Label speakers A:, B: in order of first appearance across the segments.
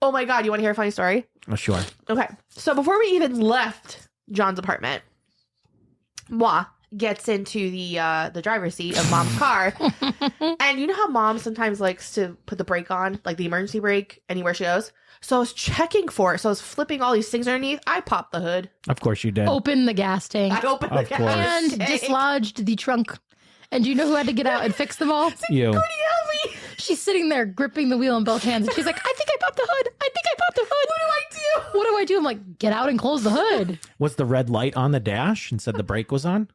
A: Oh my God, you want to hear a funny story?
B: Oh, sure.
A: Okay. So before we even left John's apartment, Moi gets into the driver's seat of Mom's car. And you know how Mom sometimes likes to put the brake on, like the emergency brake, anywhere she goes? So I was checking for it. So I was flipping all these things underneath. I popped the hood.
B: Of course you did.
C: Opened the gas tank.
A: I opened the
B: Of course.
A: gas
C: And
A: tank.
C: dislodged the trunk. And do you know who had to get out and fix them all?
B: You.
A: Pretty heavy.
C: She's sitting there gripping the wheel in both hands. And she's like, I think I popped the hood. I think I popped the hood.
A: What do I do?
C: What do I do? I'm like, get out and close the hood.
B: Was the red light on the dash and said the brake was on?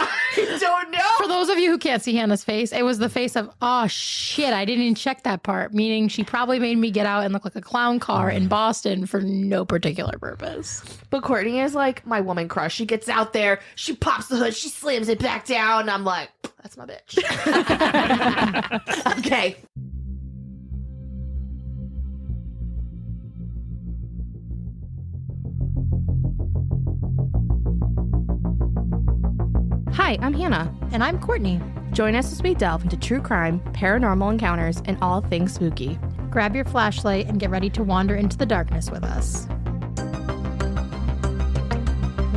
A: I don't know.
C: For those of you who can't see Hannah's face, it was the face of, oh shit, I didn't even check that part. Meaning she probably made me get out and look like a clown car in Boston for no particular purpose.
A: But Courtney is like my woman crush. She gets out there, she pops the hood, she slams it back down. And I'm like, that's my bitch. Okay. Hi, I'm Hannah.
C: And I'm Courtney.
A: Join us as we delve into true crime, paranormal encounters, and all things spooky.
C: Grab your flashlight and get ready to wander into the darkness with us.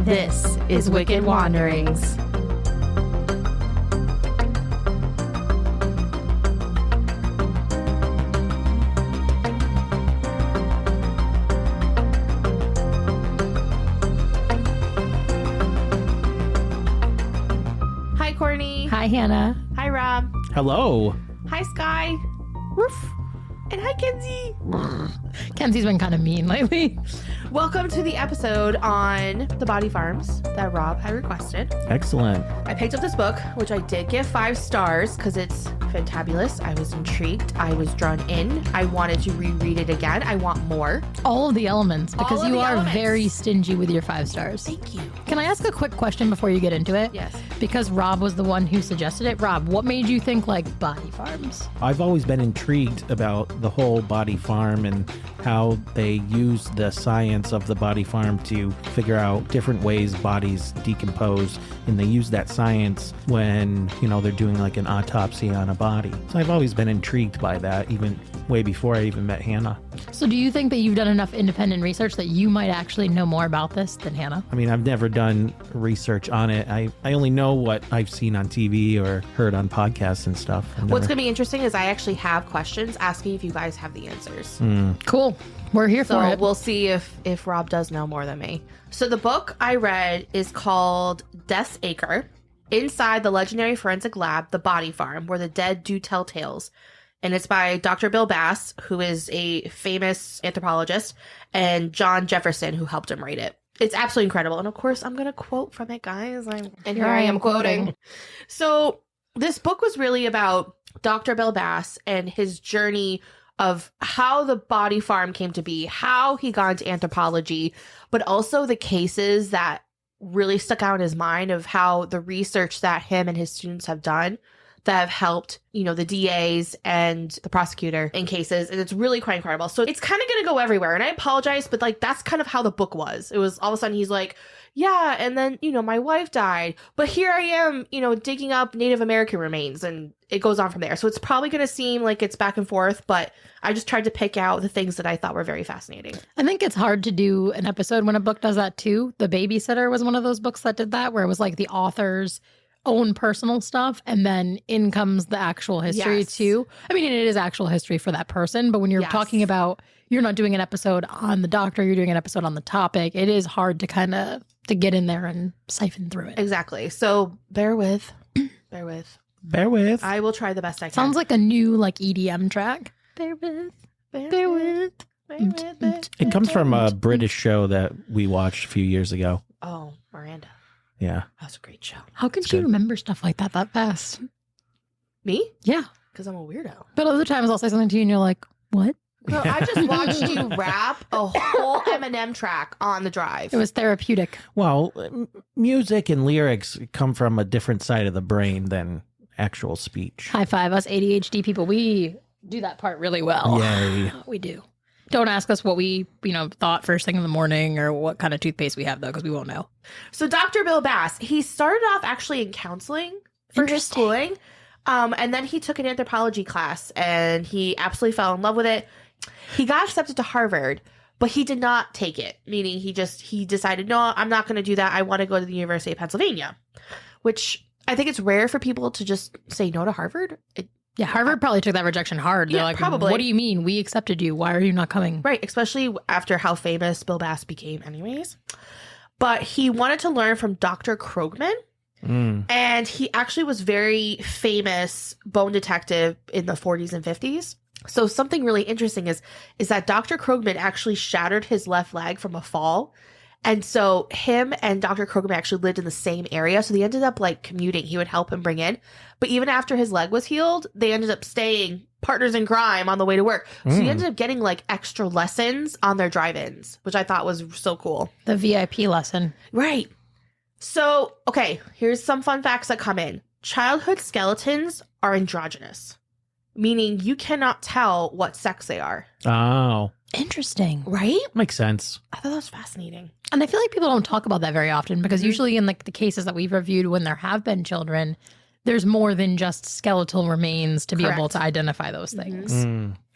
A: This is Wicked Wanderings. Hi, Courtney.
C: Hi, Hannah.
A: Hi, Rob.
B: Hello.
A: Hi, Sky.
C: Woof.
A: And hi, Kenzie.
C: Kenzie's been kind of mean lately.
A: Welcome to the episode on the body farms that Rob had requested.
B: Excellent.
A: I picked up this book, which I did give 5 stars because it's fantabulous. I was intrigued. I was drawn in. I wanted to reread it again. I want more.
C: All of the elements, because
A: All of
C: you
A: the
C: are
A: elements.
C: very stingy with your 5 stars.
A: Thank you.
C: Can I ask a quick question before you get into it?
A: Yes.
C: Because Rob was the one who suggested it. Rob, what made you think like body farms?
B: I've always been intrigued about the whole body farm and how they use the science of the body farm to figure out different ways bodies decompose. And they use that science when, they're doing like an autopsy on a body. So I've always been intrigued by that, even way before I even met Hannah.
C: So do you think that you've done enough independent research that you might actually know more about this than Hannah?
B: I mean, I've never done research on it. I only know what I've seen on TV or heard on podcasts and stuff.
A: What's going to be interesting is I actually have questions asking if you guys have the answers.
C: Cool. We're here
A: So
C: for it.
A: we'll see if Rob does know more than me. So the book I read is called Death's Acre. Inside the legendary forensic lab, The Body Farm, where the dead do tell tales. And it's by Dr. Bill Bass, who is a famous anthropologist, and John Jefferson, who helped him write it. It's absolutely incredible. And of course, I'm going to quote from it, guys. And here I am quoting. So this book was really about Dr. Bill Bass and his journey of how the body farm came to be, how he got into anthropology, but also the cases that really stuck out in his mind of how the research that him and his students have done that have helped, the DAs and the prosecutor in cases. And it's really quite incredible. So it's kind of going to go everywhere. And I apologize, but that's kind of how the book was. It was all of a sudden he's like, yeah, and then, my wife died, but here I am, digging up Native American remains, and it goes on from there. So it's probably going to seem like it's back and forth, but I just tried to pick out the things that I thought were very fascinating.
C: I think it's hard to do an episode when a book does that too. The Babysitter was one of those books that did that, where it was like the author's own personal stuff, and then in comes the actual history
A: Yes.
C: too. I mean, it is actual history for that person, but when you're talking about, you're not doing an episode on the doctor, you're doing an episode on the topic, it is hard to kind of to get in there and siphon through it.
A: Exactly. So bear with. Bear with.
B: Bear with.
A: I will try the best I can.
C: Sounds like a new EDM track. Bear with. Bear with.
B: It comes from a British show that we watched a few years ago.
A: Oh, Miranda.
B: Yeah.
A: That was a great show.
C: How can she remember stuff like that fast?
A: Me?
C: Yeah.
A: Because I'm a weirdo.
C: But other times I'll say something to you and you're like, what?
A: Girl, I just watched you rap a whole Eminem track on the drive.
C: It was therapeutic.
B: Well, music and lyrics come from a different side of the brain than actual speech.
C: High five, us ADHD people. We do that part really well.
B: Yay.
C: We do. Don't ask us what we, thought first thing in the morning or what kind of toothpaste we have, though, because we won't know.
A: So Dr. Bill Bass, he started off actually in counseling for his schooling. And then he took an anthropology class and he absolutely fell in love with it. He got accepted to Harvard, but he did not take it, meaning he decided, no, I'm not going to do that. I want to go to the University of Pennsylvania, which I think it's rare for people to just say no to Harvard.
C: Yeah, Harvard probably took that rejection hard. They're like,
A: probably.
C: What do you mean? We accepted you. Why are you not coming?
A: Right, especially after how famous Bill Bass became anyways. But he wanted to learn from Dr. Krogman. And he actually was very famous bone detective in the 40s and 50s. So something really interesting is that Dr. Krogman actually shattered his left leg from a fall. And so him and Dr. Krogman actually lived in the same area. So they ended up like commuting. He would help him bring in. But even after his leg was healed, they ended up staying partners in crime on the way to work. So he ended up getting like extra lessons on their drive-ins, which I thought was so cool.
C: The VIP lesson.
A: Right. So, okay, here's some fun facts that come in. Childhood skeletons are androgynous, meaning you cannot tell what sex they are.
B: Oh.
C: Interesting.
A: Right?
B: Makes sense.
A: I thought that was fascinating.
C: And I feel like people don't talk about that very often because usually in like the cases that we've reviewed when there have been children, there's more than just skeletal remains to be able to identify those things.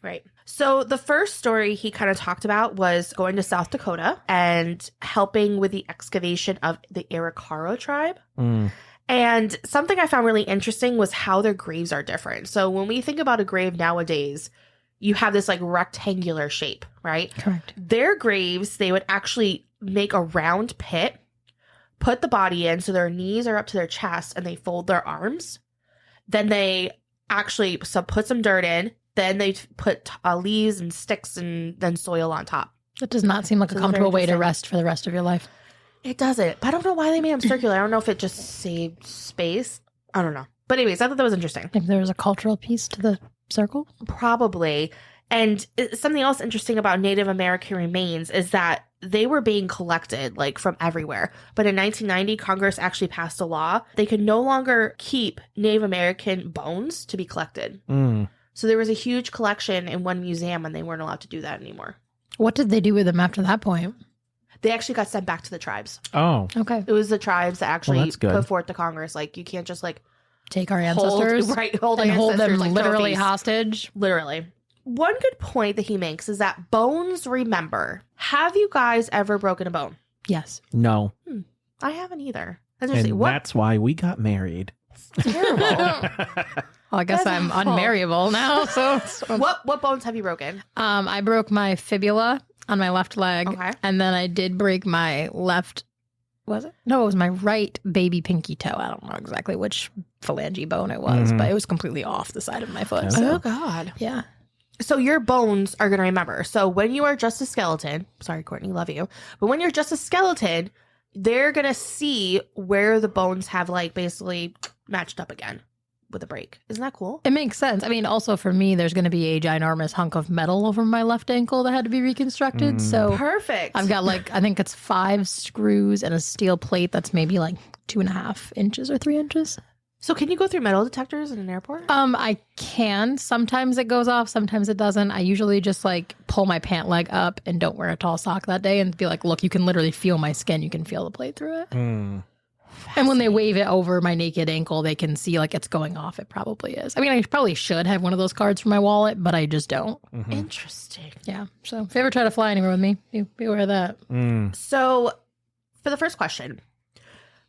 A: Right. So the first story he kind of talked about was going to South Dakota and helping with the excavation of the Arikara tribe. And something I found really interesting was how their graves are different. So when we think about a grave nowadays, you have this like rectangular shape, right?
C: Correct.
A: Their graves, they would actually make a round pit, put the body in so their knees are up to their chest, and they fold their arms. Then they actually put some dirt in. Then they put leaves and sticks and then soil on top.
C: That does not seem like a comfortable way to rest for the rest of your life.
A: It doesn't. But I don't know why they made them circular. I don't know if it just saved space. I don't know. But anyways, I thought that was interesting.
C: Maybe there was a cultural piece to the circle?
A: Probably. And something else interesting about Native American remains is that they were being collected like from everywhere. But in 1990, Congress actually passed a law. They could no longer keep Native American bones to be collected. So there was a huge collection in one museum and they weren't allowed to do that anymore.
C: What did they do with them after that point?
A: They actually got sent back to the tribes.
B: Oh.
C: Okay.
A: It was the tribes that actually
B: that's good.
A: put forth to Congress. Like, you can't just like
C: take our ancestors
A: hold
C: and hold them
A: like
C: literally
A: trophies.
C: hostage.
A: Literally. One good point that he makes is that bones remember. Have you guys ever broken a bone?
C: Yes.
B: No.
A: I haven't either.
B: And
A: What?
B: that's why we got married.
A: Terrible.
C: Well, I guess
A: That's
C: I'm
A: awful.
C: unmarriable now. So
A: What bones have you broken?
C: I broke my fibula on my left leg.
A: Okay.
C: And then I did break my left, was it? No, it was my right baby pinky toe. I don't know exactly which phalange bone it was, but it was completely off the side of my foot. So,
A: God.
C: yeah.
A: So your bones are going to remember. So when you are just a skeleton, sorry, Courtney, love you. But when you're just a skeleton, they're going to see where the bones have like basically matched up again with a break. Isn't that cool?
C: It makes sense. I mean, also for me, there's going to be a ginormous hunk of metal over my left ankle that had to be reconstructed. So
A: Perfect.
C: I've got like, I think it's 5 screws and a steel plate that's maybe like 2.5 inches or 3 inches.
A: So can you go through metal detectors in an airport?
C: I can. Sometimes it goes off. Sometimes it doesn't. I usually just like pull my pant leg up and don't wear a tall sock that day and be like, look, you can literally feel my skin. You can feel the plate through it. And when they wave it over my naked ankle, they can see like it's going off. It probably is. I mean, I probably should have one of those cards for my wallet, but I just don't.
A: Interesting.
C: Yeah. So if you ever try to fly anywhere with me, be aware of that.
A: So for the first question,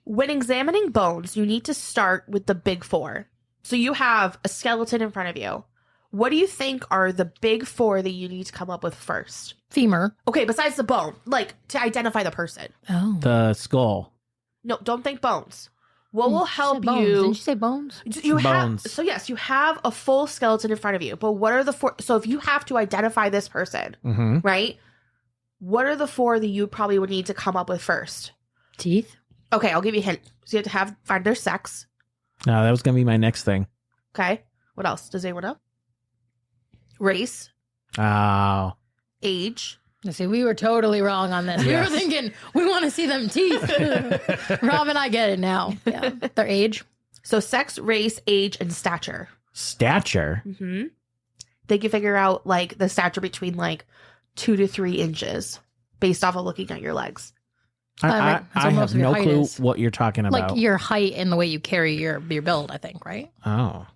A: when examining bones, you need to start with the big 4. So you have a skeleton in front of you. What do you think are the big 4 that you need to come up with first?
C: Femur.
A: Okay, besides the bone, like to identify the person.
C: Oh.
B: The skull.
A: No, don't think bones. What will help
C: Bones.
A: you?
C: Didn't you say bones?
A: You
B: Bones.
A: have, so yes, you have a full skeleton in front of you, but what are the 4? So if you have to identify this person, right? What are the 4 that you probably would need to come up with first?
C: Teeth.
A: Okay, I'll give you a hint. So you have to find their sex.
B: No, that was going to be my next thing.
A: Okay. What else? Does anyone know? Race,
B: Oh.
A: age.
C: See, we were totally wrong on this.
B: Yes.
C: We were thinking, we want to see them teeth. Rob and I get it now. Yeah. Their age.
A: So sex, race, age, and stature.
B: Stature.
A: They can figure out like the stature between like 2 to 3 inches based off of looking at your legs.
C: Right. That's
B: I
C: what most
B: have
C: of your
B: no
C: height
B: clue
C: is.
B: what you're talking about.
C: Like your height and the way you carry your build, I think, right?
B: Oh.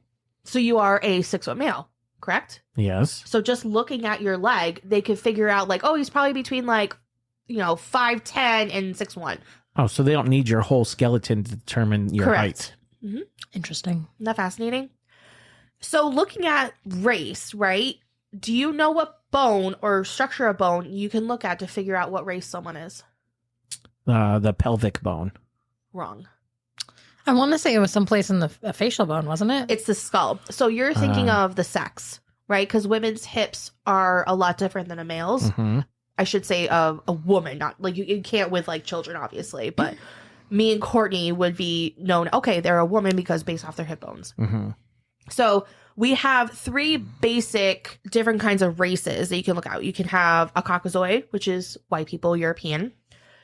A: So you are a 6 foot male. correct?
B: Yes.
A: So just looking at your leg, they could figure out like, oh, he's probably between like, 5'10" and 6'1".
B: Oh, so they don't need your whole skeleton to determine your height.
A: Mm-hmm.
C: Interesting.
A: Isn't that fascinating? So looking at race, right? Do you know what bone or structure of bone you can look at to figure out what race someone is?
B: The pelvic bone.
A: Wrong.
C: I want to say it was someplace in the facial bone, wasn't it?
A: It's the skull. So you're thinking of the sex, right? Because women's hips are a lot different than a male's.
B: Mm-hmm.
A: I should say a woman, not like you can't with like children, obviously, but me and Courtney would be known, okay, they're a woman because based off their hip bones.
B: Mm-hmm.
A: So we have 3 basic different kinds of races that you can look at. You can have a Caucasoid, which is white people, European.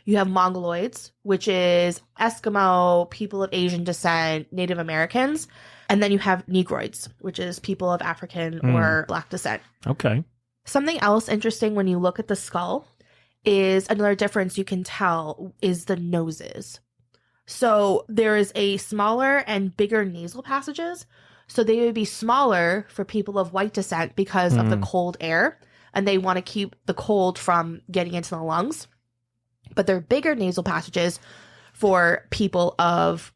A: You have Mongoloids, which is Eskimo, people of Asian descent, Native Americans. And then you have Negroids, which is people of African or Black descent.
B: Okay.
A: Something else interesting when you look at the skull is another difference you can tell is the noses. So there is a smaller and bigger nasal passages. So they would be smaller for people of white descent because of the cold air. And they want to keep the cold from getting into the lungs. But they're bigger nasal passages for people of,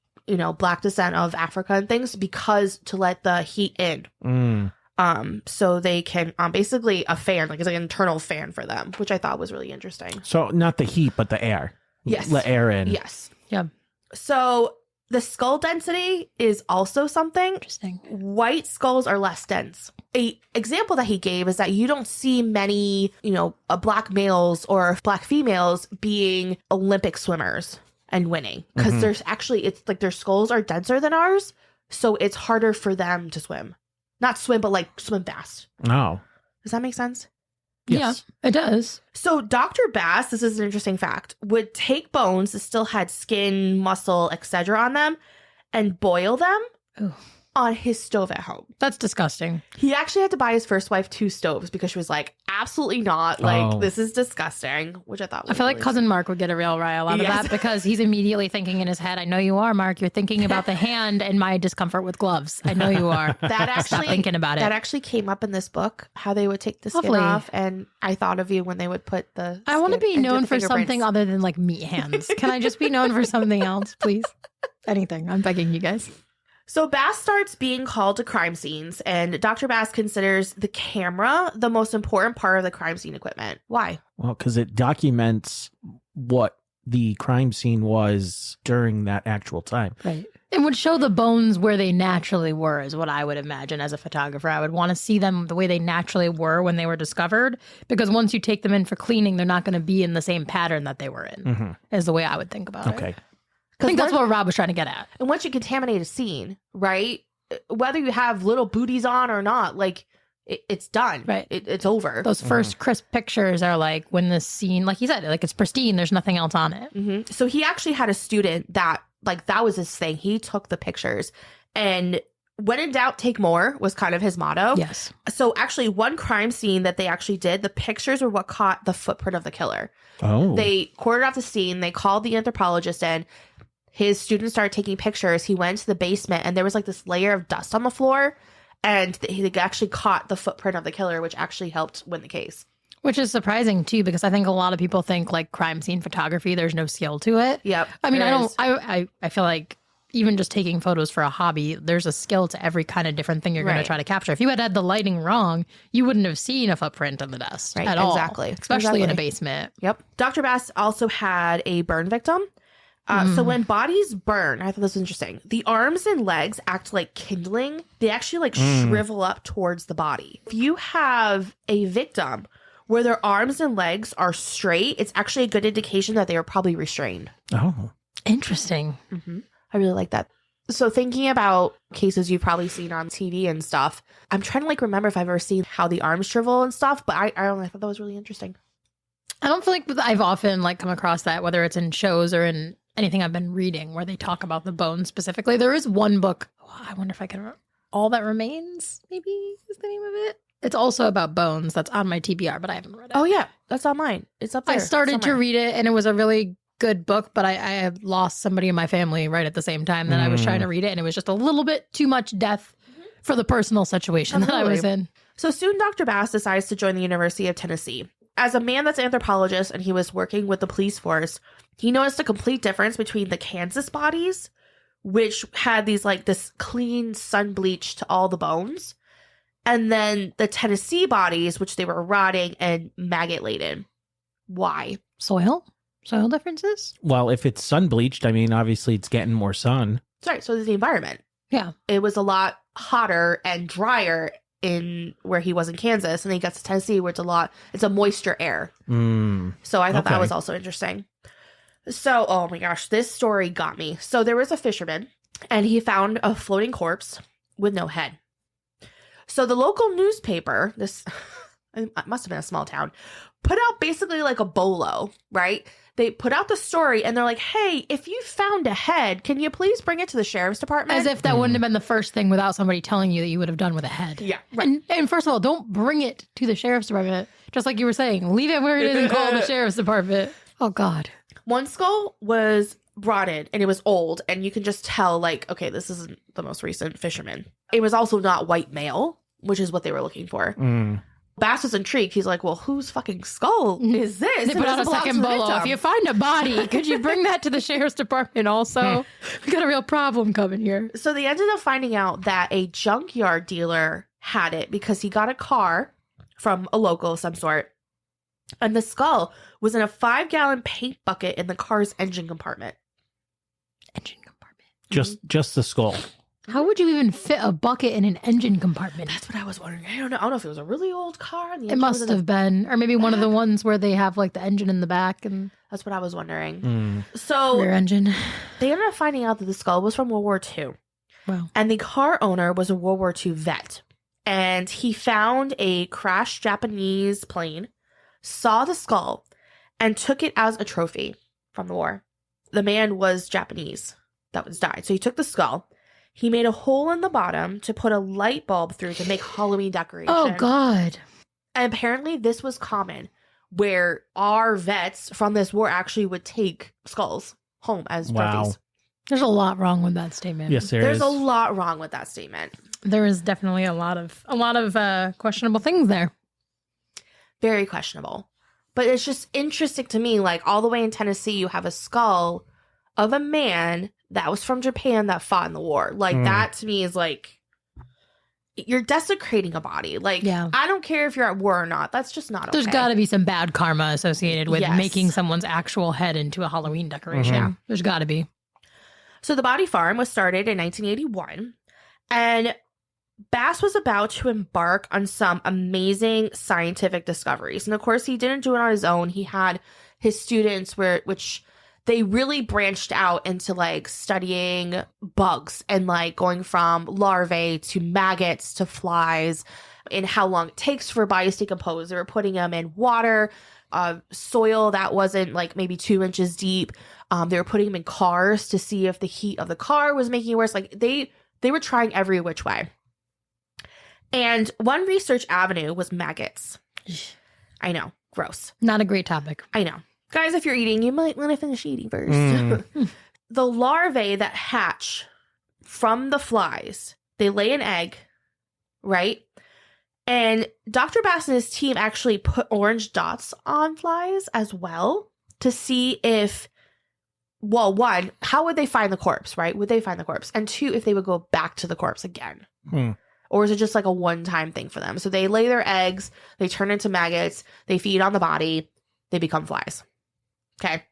A: Black descent of Africa and things because to let the heat in. So they can basically a fan, like it's like an internal fan for them, which I thought was really interesting.
B: So not the heat, but the air.
A: Yes.
B: Let air in.
A: Yes.
C: Yeah.
A: So the skull density is also something.
C: Interesting.
A: White skulls are less dense. A example that he gave is that you don't see many, black males or black females being Olympic swimmers and winning because there's actually, it's like their skulls are denser than ours. So it's harder for them to swim. Not swim, but like swim fast.
B: Oh.
A: Does that make sense?
B: Yes.
C: Yeah, it does.
A: So Dr. Bass, this is an interesting fact, would take bones that still had skin, muscle, etc. on them and boil them
C: Ooh.
A: on his stove at home.
C: That's disgusting.
A: He actually had to buy his first wife 2 stoves because she was like, absolutely not. Like, this is disgusting, which I thought was
C: I feel like
A: really
C: Cousin Mark would get a real rile out of
A: Yes.
C: that because he's immediately thinking in his head, I know you are, Mark. You're thinking about the hand and my discomfort with gloves. I know you are.
A: That
C: Stop
A: actually
C: thinking about it.
A: That actually came up in this book, how they would take the skin
C: Lovely.
A: off. And I thought of you when they would put the
C: I want to
A: skin
C: be
A: and do
C: known
A: the
C: for
A: fingerprints.
C: something other than like meat hands. Can I just be known for something else, please? Anything. I'm begging you guys.
A: So Bass starts being called to crime scenes, and Dr. Bass considers the camera the most important part of the crime scene equipment. Why?
B: Well, because it documents what the crime scene was during that actual time.
C: Right. It would show the bones where they naturally were, is what I would imagine as a photographer. I would want to see them the way they naturally were when they were discovered, because once you take them in for cleaning, they're not going to be in the same pattern that they were in, is the way I would think about it.
B: Okay.
C: I think that's what Rob was trying to get at.
A: And once you contaminate a scene, right, whether you have little booties on or not, like, it's done.
C: Right.
A: It's over.
C: Those first crisp pictures are like when the scene, like he said, like it's pristine. There's nothing else on it.
A: So he actually had a student that, like, that was his thing. He took the pictures. And when in doubt, take more was kind of his motto.
C: Yes.
A: So actually, one crime scene that they actually did, the pictures were what caught the footprint of the killer.
B: Oh.
A: They cordoned off the scene. They called the anthropologist in. His students started taking pictures. He went to the basement, and there was like this layer of dust on the floor. And he actually caught the footprint of the killer, which actually helped win the case.
C: Which is surprising too, because I think a lot of people think like crime scene photography, there's no skill to it.
A: Yep.
C: I mean,
A: there is.
C: I feel like even just taking photos for a hobby, there's a skill to every kind of different thing you're going
A: Right.
C: to try to capture. If you had the lighting wrong, you wouldn't have seen a footprint in the dust
A: Right,
C: at all.
A: exactly.
C: Especially in a
A: Exactly.
C: basement.
A: Yep. Dr. Bass also had a burn victim. So when bodies burn, I thought this was interesting. The arms and legs act like kindling. They actually like shrivel up towards the body. If you have a victim where their arms and legs are straight, it's actually a good indication that they were probably restrained.
B: Oh.
C: Interesting.
A: I really like that. So thinking about cases you've probably seen on TV and stuff, I'm trying to like remember if I've ever seen how the arms shrivel and stuff, but I don't know, I thought that was really interesting.
C: I don't feel like I've often like come across that, whether it's in shows or in anything I've been reading where they talk about the bones specifically. There is one book. I wonder if I can remember. All That Remains, maybe is the name of it. It's also about bones. That's on my TBR, but I haven't read it.
A: Oh yeah, that's on mine. It's up there.
C: I started to
A: somewhere.
C: read it and it was a really good book, but I had lost somebody in my family right at the same time that I was trying to read it. And it was just a little bit too much death for the personal situation that I was
A: Absolutely.
C: in.
A: So soon Dr. Bass decides to join the University of Tennessee. As a man that's an anthropologist and he was working with the police force, he noticed a complete difference between the Kansas bodies, which had these like this clean sun bleach to all the bones, and then the Tennessee bodies, which they were rotting and maggot laden. Why?
C: Soil differences.
B: Well, if it's sun bleached, I mean, obviously it's getting more sun.
A: Sorry, so it's the environment.
C: Yeah.
A: It was a lot hotter and drier in where he was in Kansas, and then he gets to Tennessee where it's a moisture air. So I thought that was also interesting. So, oh my gosh, this story got me. So there was a fisherman, and he found a floating corpse with no head. So the local newspaper, this it must have been a small town, put out basically like a bolo, right? They put out the story, and they're like, hey, if you found a head, can you please bring it to the sheriff's department?
C: As if that wouldn't have been the first thing without somebody telling you that you would have done with a head.
A: Yeah, right.
C: And first of all, don't bring it to the sheriff's department. Just like you were saying, leave it where it is and call the sheriff's department. Oh, God.
A: One skull was brought in, and it was old, and you can just tell, like, okay, this isn't the most recent fisherman. It was also not white male, which is what they were looking for. Bass was intrigued. He's like, well, whose fucking skull is this?
C: They put out a second bolo. If you find a body, could you bring that to the sheriff's department also? We got a real problem coming here.
A: So they ended up finding out that a junkyard dealer had it because he got a car from a local of some sort. And the skull was in a 5-gallon paint bucket in the car's engine compartment.
B: Just the skull.
C: How would you even fit a bucket in an engine compartment?
A: That's what I was wondering. I don't know if it was a really old car. And the
C: It must have been. Or maybe one of the ones where they have like the engine in the back. And
A: that's what I was wondering. So
C: rear engine.
A: They ended up finding out that the skull was from World War II.
C: Wow.
A: And the car owner was a World War II vet. And he found a crashed Japanese plane, saw the skull, and took it as a trophy from the war. The man was Japanese that was died. So he took the skull. He made a hole in the bottom to put a light bulb through to make Halloween decoration.
C: Oh, God.
A: And apparently this was common, where our vets from this war actually would take skulls home as trophies.
C: There's a lot wrong with that statement.
B: Yes,
A: There's a lot wrong with that statement.
C: There is definitely a lot of questionable things there.
A: Very questionable. But it's just interesting to me, like all the way in Tennessee, you have a skull of a man that was from Japan that fought in the war. Like that to me is like, you're desecrating a body. Like, I don't care if you're at war or not. That's just not okay.
C: There's got to be some bad karma associated with making someone's actual head into a Halloween decoration.
A: Yeah.
C: There's got to be.
A: So the body farm was started in 1981, and Bass was about to embark on some amazing scientific discoveries. And of course, he didn't do it on his own. He had his students which they really branched out into like studying bugs and like going from larvae to maggots to flies and how long it takes for bodies to decompose. They were putting them in water, soil that wasn't like maybe 2 inches deep. They were putting them in cars to see if the heat of the car was making it worse. Like they were trying every which way. And one research avenue was maggots. I know. Gross.
C: Not a great topic.
A: I know. Guys, if you're eating, you might want to finish eating first. The larvae that hatch from the flies, they lay an egg, right? And Dr. Bass and his team actually put orange dots on flies as well to see if, well, one, how would they find the corpse, right? Would they find the corpse? And two, if they would go back to the corpse again. Or is it just like a one-time thing for them? So they lay their eggs, they turn into maggots, they feed on the body, they become flies. Okay.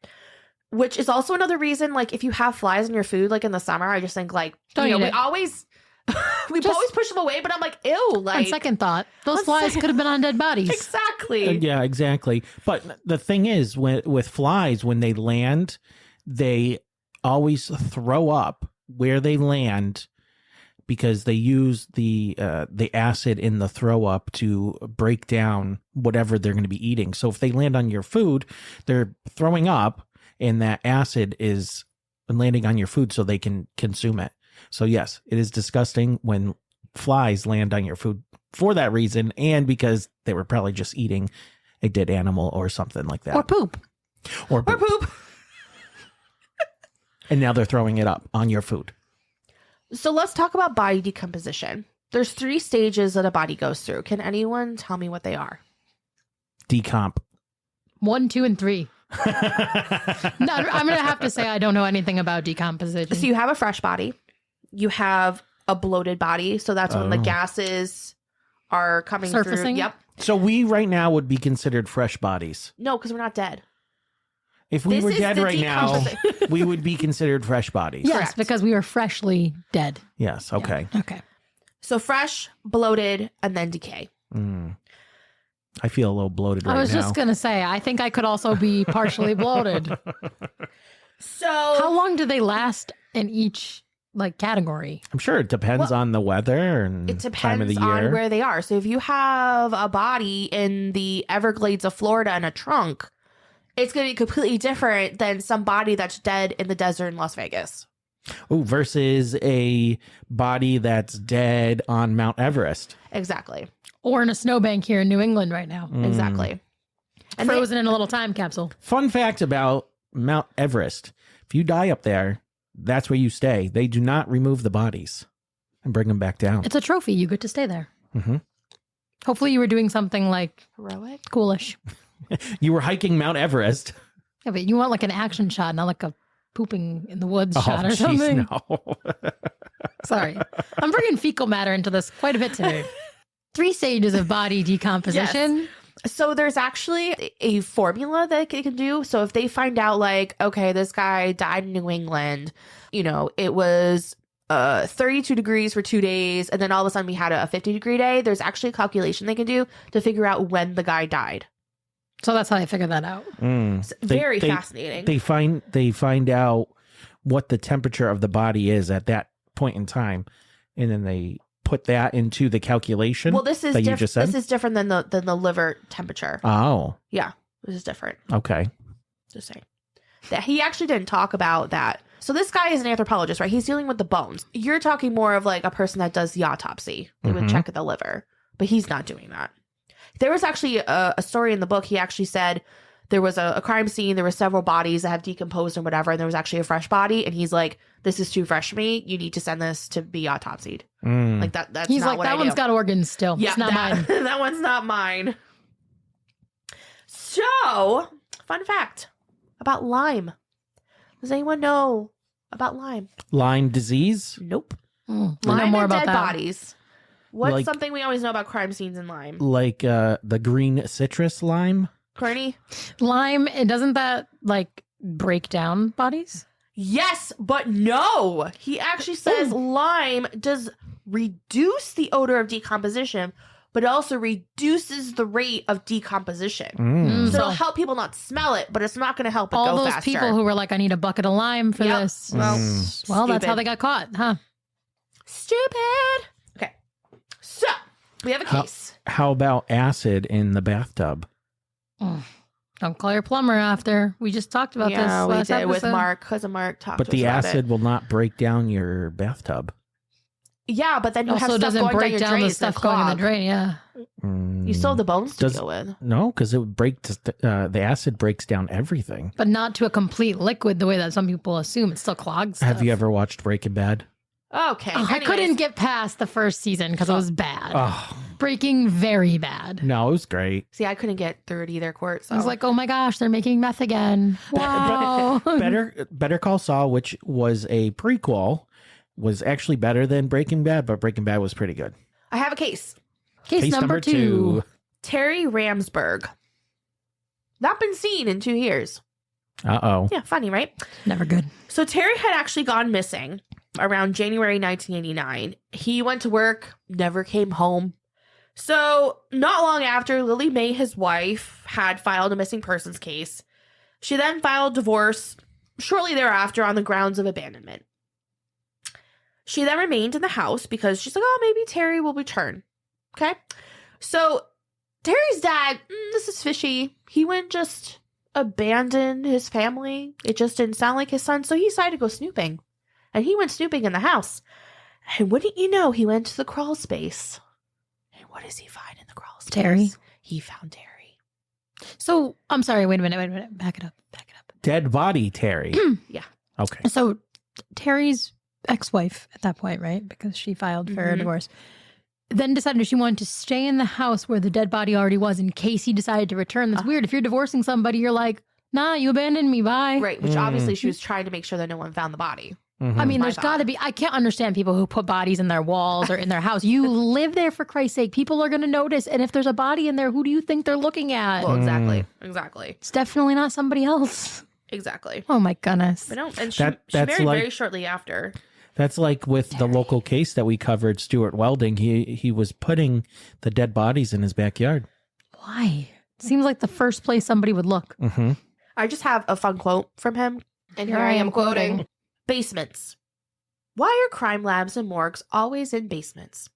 A: Which is also another reason, like, if you have flies in your food, like in the summer, I just think, like, we always push them away, but I'm like, ew. Like,
C: on second thought, those flies could have been on dead bodies.
A: Exactly.
B: Yeah, exactly. But the thing is, with flies, when they land, they always throw up where they land because they use the acid in the throw up to break down whatever they're going to be eating. So if they land on your food, they're throwing up, and that acid is landing on your food so they can consume it. So yes, it is disgusting when flies land on your food for that reason, and because they were probably just eating a dead animal or something like that.
C: Or poop.
A: Or poop.
B: And now they're throwing it up on your food.
A: So let's talk about body decomposition. There's 3 stages that a body goes through. Can anyone tell me what they are?
B: Decomp.
C: 1, 2, and 3. No, I'm going to have to say I don't know anything about decomposition.
A: So you have a fresh body. You have a bloated body. So that's when the gases are coming
C: Surfacing?
A: through. Yep.
B: So we right now would be considered fresh bodies.
A: No, because we're not dead.
B: If we
A: This
B: were
A: is
B: dead
A: the
B: right now, we would be considered fresh bodies.
C: Yes,
A: Correct.
C: because we were freshly dead.
B: Yes. Okay.
C: Okay.
A: So fresh, bloated, and then decay.
B: I feel a little bloated right now.
C: I was just going to say, I think I could also be partially bloated.
A: So
C: How long do they last in each category?
B: I'm sure it depends on the weather and
A: it
B: time of the
A: depends
B: year.
A: on where they are. So if you have a body in the Everglades of Florida in a trunk, it's going to be completely different than some body that's dead in the desert in Las Vegas.
B: Oh, versus a body that's dead on Mount Everest.
A: Exactly.
C: Or in a snowbank here in New England right now.
A: Exactly. And
C: Frozen in a little time capsule.
B: Fun fact about Mount Everest. If you die up there, that's where you stay. They do not remove the bodies and bring them back down.
C: It's a trophy. You get to stay there.
B: Mm-hmm.
C: Hopefully you were doing something
A: heroic.
C: coolish.
B: You were hiking Mount Everest.
C: Yeah, but you want an action shot, not a pooping in the woods shot or
B: jeez,
C: something.
B: no.
C: Sorry. I'm bringing fecal matter into this quite a bit today. 3 stages of body decomposition.
A: So there's actually a formula that they can do. So if they find out okay, this guy died in New England, it was 32 degrees for 2 days. And then all of a sudden we had a 50-degree day. There's actually a calculation they can do to figure out when the guy died.
C: So that's how I figured that out.
A: It's very fascinating.
B: They find out what the temperature of the body is at that point in time, and then they put that into the calculation.
A: Well, this is
B: that you just said?
A: This is different than the liver temperature.
B: Oh,
A: Yeah, this is different.
B: okay.
A: Just saying. That he actually didn't talk about that. So this guy is an anthropologist, right? He's dealing with the bones. You're talking more of a person that does the autopsy. They would check the liver, but he's not doing that. There was actually a story in the book. He actually said there was a crime scene. There were several bodies that have decomposed and whatever, and there was actually a fresh body. And he's like, "This is too fresh for me. You need to send this to be autopsied." That's
C: He's
A: not
C: like,
A: what
C: that
A: I
C: one's
A: do.
C: got organs still.
A: Yeah,
C: It's not mine.
A: That one's not mine. So, fun fact about Lyme. Does anyone know about Lyme?
B: Lyme disease?
A: Nope.
C: I know
A: Lyme
C: more
A: and
C: about
A: dead
C: that.
A: bodies. What's
B: Like-
A: something we always know about crime scenes in Lyme?
B: Like the green citrus lime?
A: Kearney?
C: Lyme, doesn't that break down bodies?
A: Yes, but no. He actually says Lyme does reduce the odor of decomposition, but it also reduces the rate of decomposition. So it'll help people not smell it, but it's not going to help it
C: All
A: go
C: those
A: faster.
C: people who were like, I need a bucket of lime for
A: Yep.
C: this.
A: Well,
C: Well, that's how
A: stupid.
C: they got caught, huh?
A: Stupid. Okay. So, we have a case.
B: How about acid in the bathtub?
C: Don't call your plumber after. We just talked about this
A: Yeah, we
C: last
A: did with
C: episode.
A: Mark. Cousin Mark talked
B: But
A: to us
B: the
A: about
B: acid
A: it.
B: will not break down your bathtub.
A: Yeah, but then you have
C: Also
A: stuff
C: doesn't
A: going
C: break
A: down,
C: down
A: your
C: the
A: drains that
C: stuff going in the
A: clog.
C: drain, yeah.
A: You still have the bones to
B: Does-
A: deal with.
B: No, because it would break. The acid breaks down everything.
C: But not to a complete liquid the way that some people assume. It still clogs stuff.
B: Have you ever watched Breaking Bad?
A: Okay.
C: Oh, I
A: anyways.
C: couldn't get past the first season because it was bad.
B: Oh
C: Breaking very bad.
B: no, it was great.
A: See, I couldn't get through it either, Court. So.
C: I was like, oh my gosh, they're making meth again. Wow.
B: Better Call Saul, which was a prequel, was actually better than Breaking Bad, but Breaking Bad was pretty good.
A: I have a case.
C: Case number 2.
A: Terry Ramsberg. Not been seen in 2 years.
B: Uh-oh.
A: Yeah, funny, right?
C: Never good.
A: So Terry had actually gone missing around January 1989. He went to work, never came home. So not long after, Lily Mae, his wife, had filed a missing persons case. She then filed divorce shortly thereafter on the grounds of abandonment. She then remained in the house because she's like, oh, maybe Terry will return. Okay. So Terry's dad, this is fishy. He wouldn't just abandon his family. It just didn't sound like his son. So he decided to go snooping. And he went snooping in the house. And wouldn't you know, he went to the crawl space. And what does he find in the crawl space?
C: Terry.
A: He found Terry.
C: So I'm sorry. Wait a minute. Back it up.
B: Dead body, Terry.
A: Yeah.
B: Okay.
C: So Terry's ex-wife at that point, right? Because she filed for a
A: Mhm.
C: divorce. then decided she wanted to stay in the house where the dead body already was in case he decided to return. That's weird. If you're divorcing somebody, you're like, nah, you abandoned me, bye.
A: Right, which obviously she was trying to make sure that no one found the body.
C: I mean, there's got to be, I can't understand people who put bodies in their walls or in their house. You live there, for Christ's sake. People are going to notice. And if there's a body in there, who do you think they're looking at?
A: Well, exactly.
C: It's definitely not somebody else.
A: Exactly.
C: Oh my goodness.
A: But no, and she married very shortly after.
B: That's like with the local case that we covered, Stuart Welding. He was putting the dead bodies in his backyard.
C: Why? Seems like the first place somebody would look.
B: Mm-hmm.
A: I just have a fun quote from him. And here I am quoting. Basements. Why are crime labs and morgues always in basements?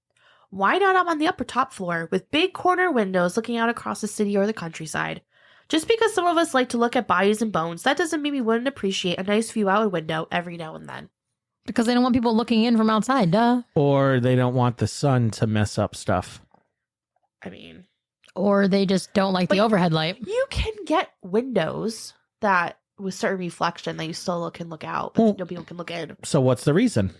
A: Why not up on the upper top floor with big corner windows looking out across the city or the countryside? Just because some of us like to look at bodies and bones, that doesn't mean we wouldn't appreciate a nice view out a window every now and then.
C: Because they don't want people looking in from outside, duh.
B: Or they don't want the sun to mess up stuff.
A: I mean...
C: Or they just don't like the overhead light.
A: You can get windows that with certain reflection that you still can look out, but no people can look in.
B: So what's the reason?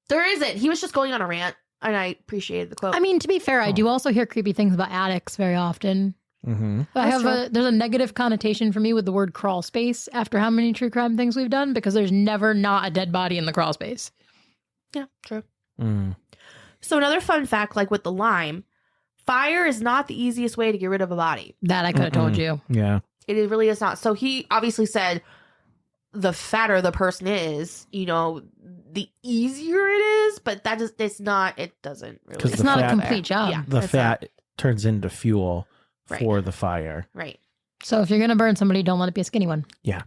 A: There isn't. He was just going on a rant, and I appreciated the quote.
C: I mean, to be fair, I do also hear creepy things about attics very often.
B: Mm-hmm.
C: There's a negative connotation for me with the word crawl space after how many true crime things we've done, because there's never not a dead body in the crawl space.
A: Yeah, true.
B: Mm.
A: So another fun fact, like with the lime, fire is not the easiest way to get rid of a body.
C: That I could have told you.
B: Yeah.
A: It really is not. So he obviously said the fatter the person is, the easier it is, but it's not, it doesn't really.
C: It's not a complete job.
A: Yeah,
B: the fat turns into fuel for the fire.
A: Right.
C: So if you're going to burn somebody, don't let it be a skinny one.
B: Yeah.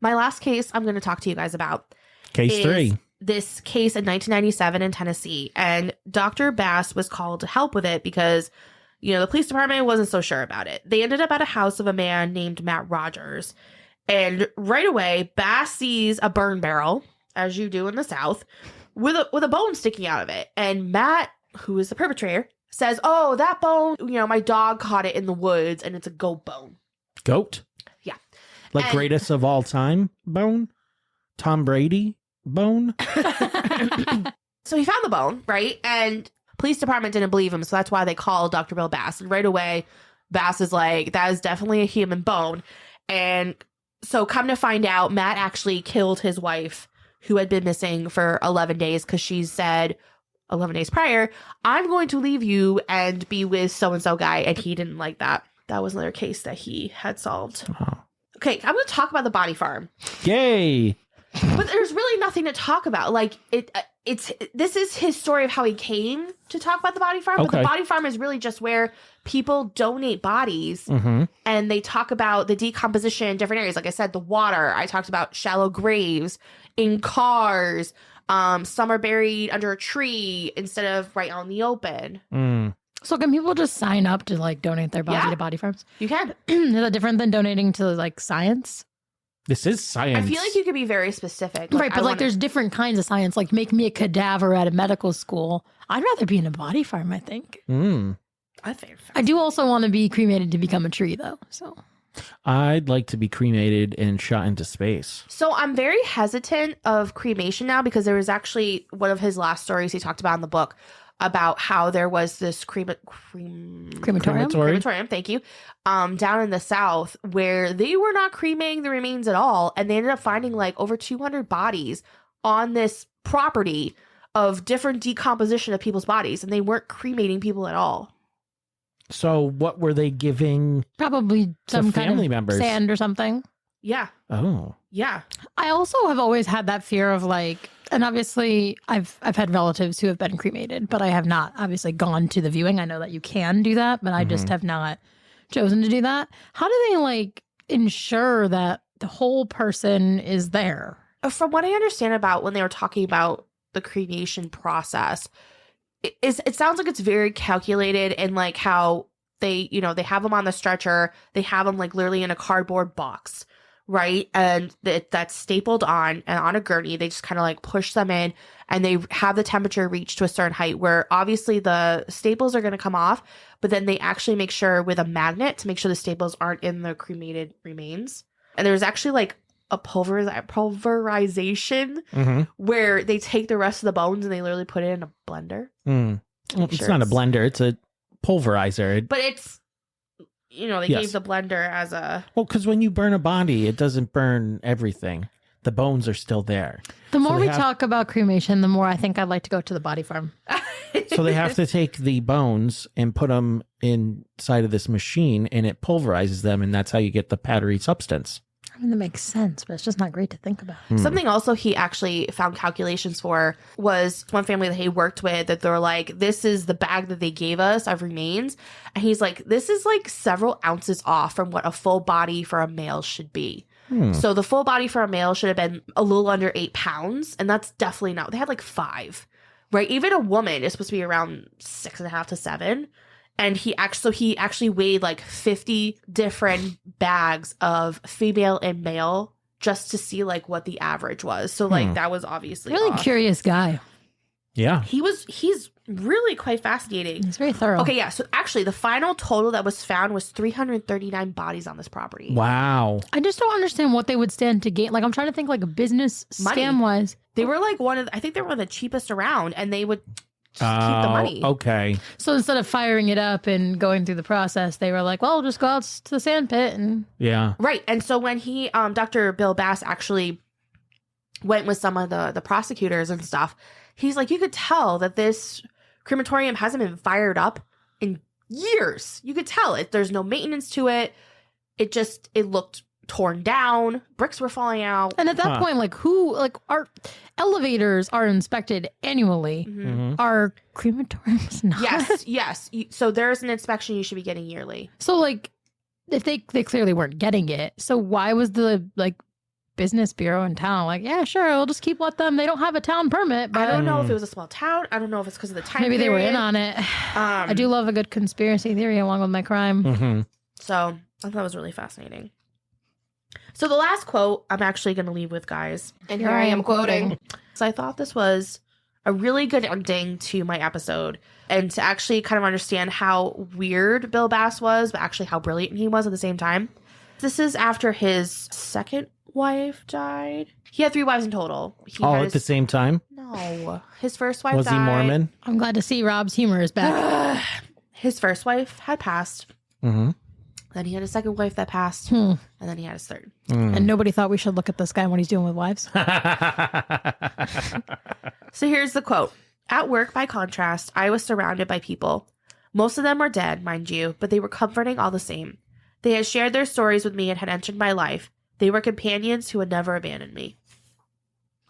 A: My last case I'm going to talk to you guys about.
B: Case 3.
A: This case in 1997 in Tennessee. And Dr. Bass was called to help with it because, the police department wasn't so sure about it. They ended up at a house of a man named Matt Rogers. And right away, Bass sees a burn barrel, as you do in the South, with a bone sticking out of it. And Matt, who is the perpetrator, says, "Oh, that bone, my dog caught it in the woods and it's a goat bone."
B: Goat?
A: Yeah.
B: Like greatest of all time bone? Tom Brady bone?
A: So he found the bone, right? And police department didn't believe him, so that's why they called Dr. Bill Bass. And right away, Bass is like, that is definitely a human bone. And so come to find out, Matt actually killed his wife, who had been missing for 11 days, because she said 11 days prior, "I'm going to leave you and be with so-and-so guy." And he didn't like that. That was another case that he had solved.
B: Oh.
A: Okay, I'm going to talk about the body farm.
B: Yay!
A: But there's really nothing to talk about. Like, this is his story of how he came to talk about the body farm.
B: Okay.
A: But the body farm is really just where people donate bodies and they talk about the decomposition in different areas. Like I said, the water. I talked about shallow graves, in cars. Some are buried under a tree instead of right out in the open.
B: Mm.
C: So can people just sign up to donate their body to body farms?
A: You can.
C: Is that different than donating to science?
B: This is science.
A: I feel like you could be very specific.
C: Right, but there's different kinds of science. Like make me a cadaver at a medical school. I'd rather be in a body farm, I think.
B: Mm.
C: I do also want to be cremated to become a tree, though. So
B: I'd like to be cremated and shot into space.
A: So I'm very hesitant of cremation now, because there was actually one of his last stories he talked about in the book about how there was this crematorium, thank you, down in the South where they were not cremating the remains at all, and they ended up finding over 200 bodies on this property of different decomposition of people's bodies, and they weren't cremating people at all.
B: So what were they giving?
C: Probably some
B: family
C: kind of
B: members?
C: Sand or something.
A: Yeah.
B: Oh.
A: Yeah.
C: I also have always had that fear of and obviously I've had relatives who have been cremated, but I have not obviously gone to the viewing. I know that you can do that, but I just have not chosen to do that. How do they ensure that the whole person is there?
A: From what I understand about when they were talking about the cremation process, it sounds like it's very calculated, and how they have them on the stretcher, they have them literally in a cardboard box, right? And that's stapled on a gurney. They just kind of push them in, and they have the temperature reach to a certain height where obviously the staples are going to come off, but then they actually make sure with a magnet to make sure the staples aren't in the cremated remains. And there's actually a pulverization where they take the rest of the bones and they literally put it in a blender.
B: Mm. Well, it's not a blender. It's a pulverizer.
A: But it's, they
B: Yes.
A: gave the blender as a...
B: Well, because when you burn a body, it doesn't burn everything. The bones are still there.
C: The more we
B: they have-
C: talk about cremation, the more I think I'd like to go to the body farm.
B: So they have to take the bones and put them inside of this machine, and it pulverizes them, and that's how you get the powdery substance.
C: I mean, that makes sense, but it's just not great to think about.
A: Something also he actually found calculations for was one family that he worked with that they're like, this is the bag that they gave us of remains. And he's like, this is like several ounces off from what a full body for a male should be. So the full body for a male should have been a little under 8 pounds. And that's definitely not. They had like 5, right? Even a woman is supposed to be around 6.5 to 7. And he actually weighed like 50 different bags of female and male just to see like what the average was. So like that was obviously
C: Really
A: off.
C: curious guy.
B: Yeah.
A: He's really quite fascinating.
C: He's very thorough.
A: Okay, yeah. So actually the final total that was found was 339 bodies on this property.
B: Wow.
C: I just don't understand what they would stand to gain. Like, I'm trying to think like a business
A: Money.
C: scam wise.
A: They were like I think they were one of the cheapest around, and they would just keep the money.
B: Okay.
C: So instead of firing it up and going through the process, they were like, well, just go out to the sand pit and
B: Yeah.
A: Right. And so when he, Dr. Bill Bass actually went with some of the prosecutors and stuff, he's like, you could tell that this crematorium hasn't been fired up in years. You could tell it. There's no maintenance to it. It looked torn down. Bricks were falling out.
C: And at that point, our elevators are inspected annually.
B: Mhm.
C: Our crematoriums not.
A: Yes. So there's an inspection you should be getting yearly.
C: So like, if they clearly weren't getting it, so why was the business bureau in town like, yeah, sure, we'll just let them. They don't have a town permit, but
A: I don't know if it was a small town. I don't know if it's because of the time
C: maybe they were in
A: period.
C: on it. I do love a good conspiracy theory along with my crime.
B: Mm-hmm.
A: So I thought that was really fascinating. So the last quote I'm actually going to leave with, guys. And here I am quoting. So I thought this was a really good ending to my episode, and to actually kind of understand how weird Bill Bass was, but actually how brilliant he was at the same time. This is after his second wife died. He had 3 wives in total.
B: All at the same time?
A: No. His first wife
B: Was
A: died.
B: he Mormon?
C: I'm glad to see Rob's humor is back.
A: His first wife had passed.
B: Mm-hmm.
A: Then he had a second wife that passed.
C: Hmm.
A: And then he had his third.
C: And nobody thought we should look at this guy and what he's doing with wives.
A: So here's the quote. At work, by contrast, I was surrounded by people. Most of them were dead, mind you, but they were comforting all the same. They had shared their stories with me and had entered my life. They were companions who would never abandon me.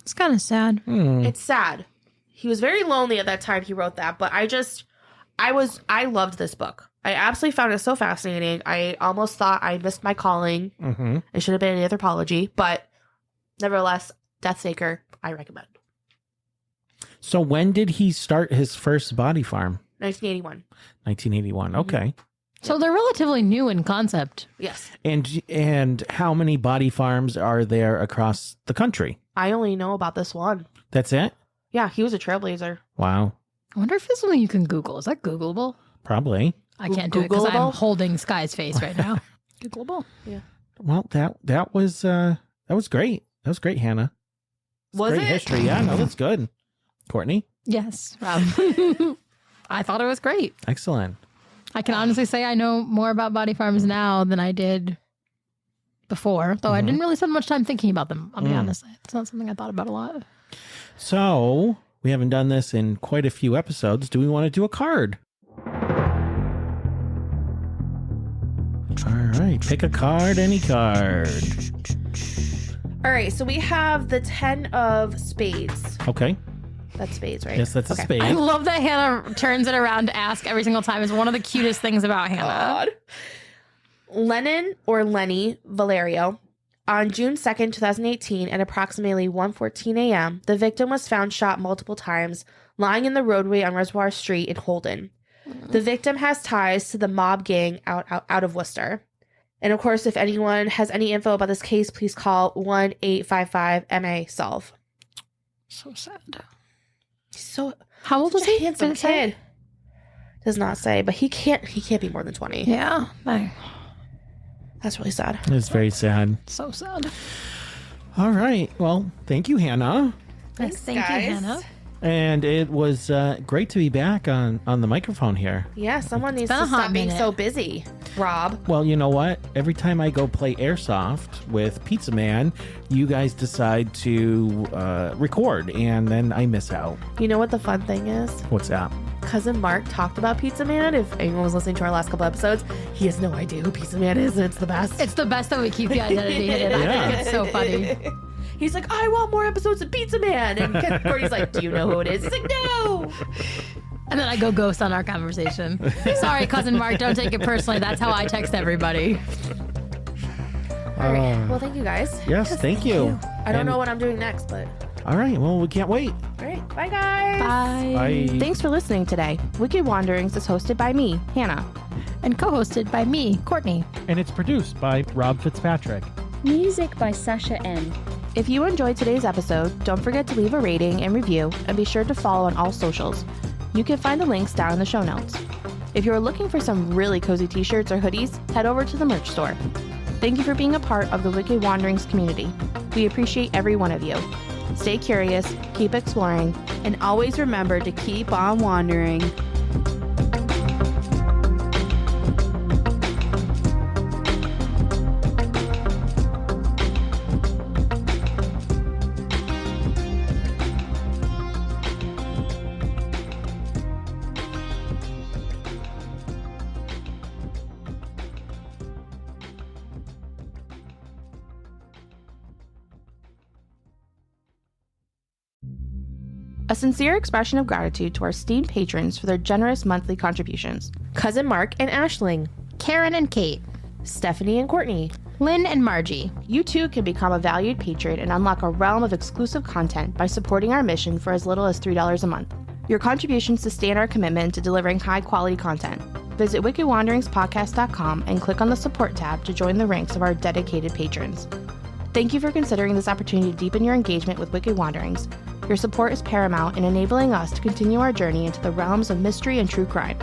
C: It's kind of sad.
A: It's sad. He was very lonely at that time he wrote that, but I loved this book. I absolutely found it so fascinating. I almost thought I missed my calling.
B: Mm-hmm.
A: It should have been in anthropology, but nevertheless, Death's Acre, I recommend.
B: So when did he start his first body farm?
A: 1981.
B: 1981. Okay.
C: So they're relatively new in concept.
A: Yes.
B: And how many body farms are there across the country?
A: I only know about this one.
B: That's it?
A: Yeah, he was a trailblazer.
B: Wow.
C: I wonder if there's something you can Google. Is that Googleable?
B: Probably.
C: I can't do it because I'm
A: Googleable?
C: holding Sky's face right now. Googleable.
B: Well, that was great. That was great, Hannah.
A: Was
B: Great
A: it?
B: history. Yeah, no, that's good. Courtney,
C: Yes, Rob. I thought it was great.
B: excellent.
C: I can honestly say I know more about body farms now than I did before, though I didn't really spend much time thinking about them. I'll be honest. It's not something I thought about a lot.
B: So we haven't done this in quite a few episodes. Do we want to do a card? All right, pick a card, any card.
A: All right, so we have the 10 of spades.
B: Okay.
A: That's spades, right?
B: Yes, that's a spade.
C: I love that Hannah turns it around to ask every single time. It's one of the cutest things about Hannah.
A: God. Lennon or Lenny Valerio. On June 2nd, 2018, at approximately 1:14 a.m., the victim was found shot multiple times, lying in the roadway on Reservoir Street in Holden. The victim has ties to the mob gang out of Worcester. And of course, if anyone has any info about this case, please call 1-855-MA-SOLVE.
C: So sad.
A: So
C: How old was
A: such a
C: he?
A: handsome
C: Did it say?
A: kid. Does not say, but he can't be more than 20.
C: Yeah.
A: That's really sad.
B: It's very sad.
C: So sad.
B: All right. Well, thank you, Hannah.
C: Yes, thank you,
A: guys.
C: Hannah.
B: And it was great to be back on the microphone here.
A: Yeah, someone needs
C: been
A: to
C: a hot
A: stop being
C: minute.
A: so busy, Rob.
B: Well, you know what? Every time I go play Airsoft with Pizza Man, you guys decide to record, and then I miss out.
A: You know what the fun thing is?
B: What's that?
A: Cousin Mark talked about Pizza Man. If anyone was listening to our last couple episodes, he has no idea who Pizza Man is, and it's the best.
C: It's the best that we keep the identity hidden. I think it's so funny.
A: He's like, I want more episodes of Pizza Man. And Courtney's like, do you know who it is? He's like, no.
C: And then I go ghost on our conversation. Sorry, Cousin Mark, don't take it personally. That's how I text everybody.
A: All right. Well, thank you guys.
B: Yes, thank you.
A: I don't
B: And-
A: know what I'm doing next, but
B: All right, well, we can't wait.
A: all right. Bye, guys.
C: Bye.
B: Bye.
A: Thanks for listening today. Wicked Wanderings is hosted by me, Hannah.
C: And co-hosted by me, Courtney.
B: And it's produced by Rob Fitzpatrick.
D: Music by Sasha N.
A: If you enjoyed today's episode, don't forget to leave a rating and review, and be sure to follow on all socials. You can find the links down in the show notes. If you're looking for some really cozy t-shirts or hoodies, head over to the merch store. Thank you for being a part of the Wicked Wanderings community. We appreciate every one of you. Stay curious, keep exploring, and always remember to keep on wandering. A sincere expression of gratitude to our esteemed patrons for their generous monthly contributions. Cousin Mark and Ashling,
C: Karen and Kate.
A: Stephanie and Courtney.
C: Lynn and Margie.
A: You too can become a valued patron and unlock a realm of exclusive content by supporting our mission for as little as $3 a month. Your contributions sustain our commitment to delivering high-quality content. Visit wickedwanderingspodcast.com and click on the support tab to join the ranks of our dedicated patrons. Thank you for considering this opportunity to deepen your engagement with Wicked Wanderings. Your support is paramount in enabling us to continue our journey into the realms of mystery and true crime.